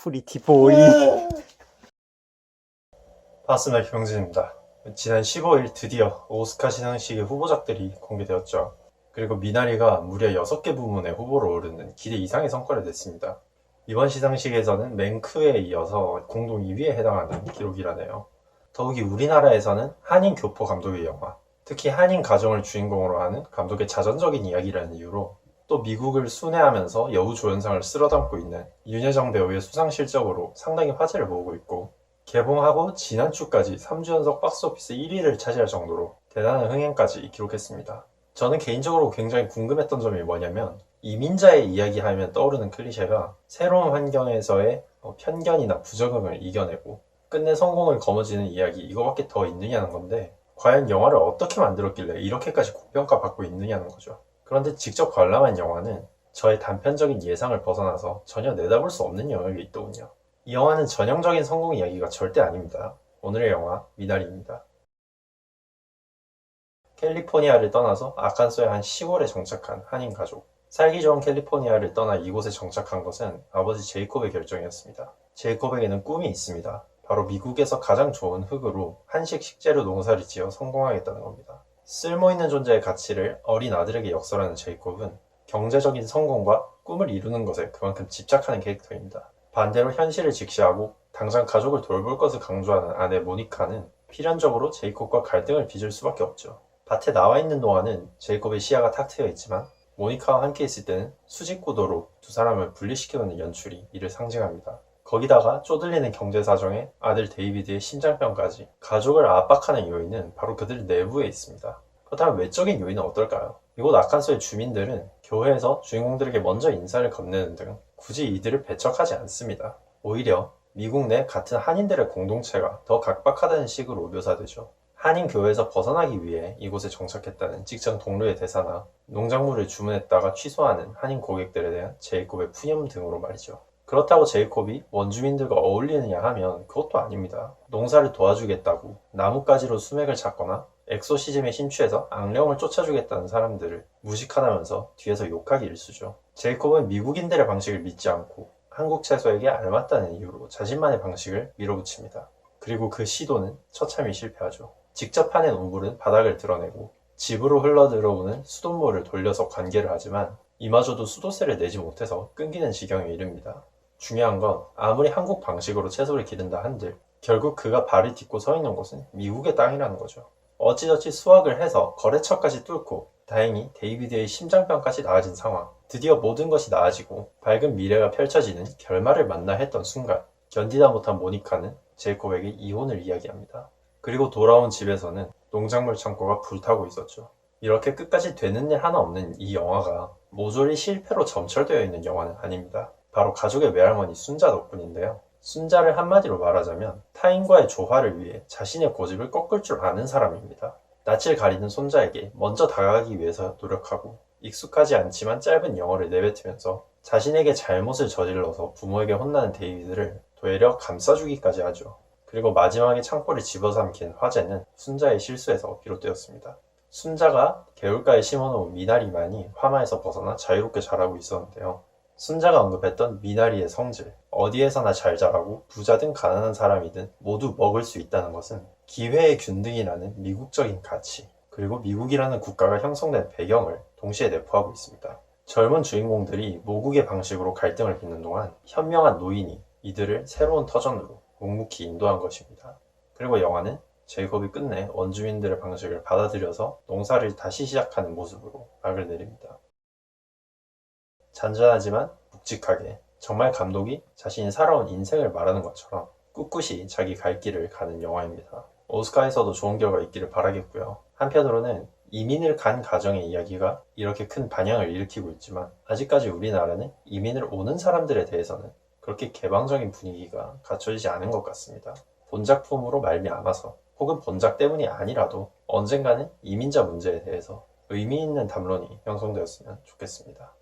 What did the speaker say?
프리티 보이. 반갑습니다. 김영진입니다. 지난 15일 드디어 오스카 시상식의 후보작들이 공개되었죠. 그리고 미나리가 무려 6개 부문에 후보로 오르는 기대 이상의 성과를 냈습니다. 이번 시상식에서는 맹크에 이어서 공동 2위에 해당하는 기록이라네요. 더욱이 우리나라에서는 한인 교포 감독의 영화, 특히 한인 가정을 주인공으로 하는 감독의 자전적인 이야기라는 이유로 또 미국을 순회하면서 여우조연상을 쓸어담고 있는 윤여정 배우의 수상 실적으로 상당히 화제를 모으고 있고, 개봉하고 지난주까지 3주 연속 박스오피스 1위를 차지할 정도로 대단한 흥행까지 기록했습니다. 저는 개인적으로 굉장히 궁금했던 점이 뭐냐면, 이민자의 이야기 하면 떠오르는 클리셰가 새로운 환경에서의 편견이나 부적응을 이겨내고 끝내 성공을 거머쥐는 이야기, 이거밖에 더 있느냐는 건데, 과연 영화를 어떻게 만들었길래 이렇게까지 고평가받고 있느냐는 거죠. 그런데 직접 관람한 영화는 저의 단편적인 예상을 벗어나서 전혀 내다볼 수 없는 영역에 있더군요. 이 영화는 전형적인 성공 이야기가 절대 아닙니다. 오늘의 영화 미나리입니다. 캘리포니아를 떠나서 아칸소의 한 시골에 정착한 한인 가족. 살기 좋은 캘리포니아를 떠나 이곳에 정착한 것은 아버지 제이콥의 결정이었습니다. 제이콥에게는 꿈이 있습니다. 바로 미국에서 가장 좋은 흙으로 한식 식재료 농사를 지어 성공하겠다는 겁니다. 쓸모있는 존재의 가치를 어린 아들에게 역설하는 제이콥은 경제적인 성공과 꿈을 이루는 것에 그만큼 집착하는 캐릭터입니다. 반대로 현실을 직시하고 당장 가족을 돌볼 것을 강조하는 아내 모니카는 필연적으로 제이콥과 갈등을 빚을 수밖에 없죠. 밭에 나와 있는 동안은 제이콥의 시야가 탁 트여 있지만 모니카와 함께 있을 때는 수직구도로 두 사람을 분리시켜놓는 연출이 이를 상징합니다. 거기다가 쪼들리는 경제 사정에 아들 데이비드의 심장병까지, 가족을 압박하는 요인은 바로 그들 내부에 있습니다. 그렇다면 외적인 요인은 어떨까요? 이곳 아칸소의 주민들은 교회에서 주인공들에게 먼저 인사를 건네는 등 굳이 이들을 배척하지 않습니다. 오히려 미국 내 같은 한인들의 공동체가 더 각박하다는 식으로 묘사되죠. 한인 교회에서 벗어나기 위해 이곳에 정착했다는 직장 동료의 대사나 농작물을 주문했다가 취소하는 한인 고객들에 대한 제이콥의 푸념 등으로 말이죠. 그렇다고 제이콥이 원주민들과 어울리느냐 하면 그것도 아닙니다. 농사를 도와주겠다고 나뭇가지로 수맥을 찾거나 엑소시즘에 심취해서 악령을 쫓아주겠다는 사람들을 무식하다면서 뒤에서 욕하기 일쑤죠. 제이콥은 미국인들의 방식을 믿지 않고 한국 채소에게 알맞다는 이유로 자신만의 방식을 밀어붙입니다. 그리고 그 시도는 처참히 실패하죠. 직접 파낸 우물은 바닥을 드러내고 집으로 흘러들어오는 수돗물을 돌려서 관계를 하지만 이마저도 수도세를 내지 못해서 끊기는 지경에 이릅니다. 중요한 건 아무리 한국 방식으로 채소를 기른다 한들 결국 그가 발을 딛고 서 있는 곳은 미국의 땅이라는 거죠. 어찌저찌 수확을 해서 거래처까지 뚫고 다행히 데이비드의 심장병까지 나아진 상황, 드디어 모든 것이 나아지고 밝은 미래가 펼쳐지는 결말을 만나 했던 순간, 견디다 못한 모니카는 제이콥에게 이혼을 이야기합니다. 그리고 돌아온 집에서는 농작물 창고가 불타고 있었죠. 이렇게 끝까지 되는 일 하나 없는 이 영화가 모조리 실패로 점철되어 있는 영화는 아닙니다. 바로 가족의 외할머니 순자 덕분인데요. 순자를 한마디로 말하자면 타인과의 조화를 위해 자신의 고집을 꺾을 줄 아는 사람입니다. 낯을 가리는 손자에게 먼저 다가가기 위해서 노력하고 익숙하지 않지만 짧은 영어를 내뱉으면서 자신에게 잘못을 저질러서 부모에게 혼나는 데이비드를 되려 감싸주기까지 하죠. 그리고 마지막에 창고를 집어삼킨 화재는 순자의 실수에서 비롯되었습니다. 순자가 개울가에 심어놓은 미나리만이 화마에서 벗어나 자유롭게 자라고 있었는데요. 순자가 언급했던 미나리의 성질, 어디에서나 잘 자라고 부자든 가난한 사람이든 모두 먹을 수 있다는 것은 기회의 균등이라는 미국적인 가치, 그리고 미국이라는 국가가 형성된 배경을 동시에 내포하고 있습니다. 젊은 주인공들이 모국의 방식으로 갈등을 빚는 동안 현명한 노인이 이들을 새로운 터전으로 묵묵히 인도한 것입니다. 그리고 영화는 제이콥이 끝내 원주민들의 방식을 받아들여서 농사를 다시 시작하는 모습으로 막을 내립니다. 잔잔하지만 묵직하게, 정말 감독이 자신이 살아온 인생을 말하는 것처럼 꿋꿋이 자기 갈 길을 가는 영화입니다. 오스카에서도 좋은 결과 있기를 바라겠고요. 한편으로는 이민을 간 가정의 이야기가 이렇게 큰 반향을 일으키고 있지만 아직까지 우리나라는 이민을 오는 사람들에 대해서는 그렇게 개방적인 분위기가 갖춰지지 않은 것 같습니다. 본작품으로 말미암아서 혹은 본작 때문이 아니라도 언젠가는 이민자 문제에 대해서 의미 있는 담론이 형성되었으면 좋겠습니다.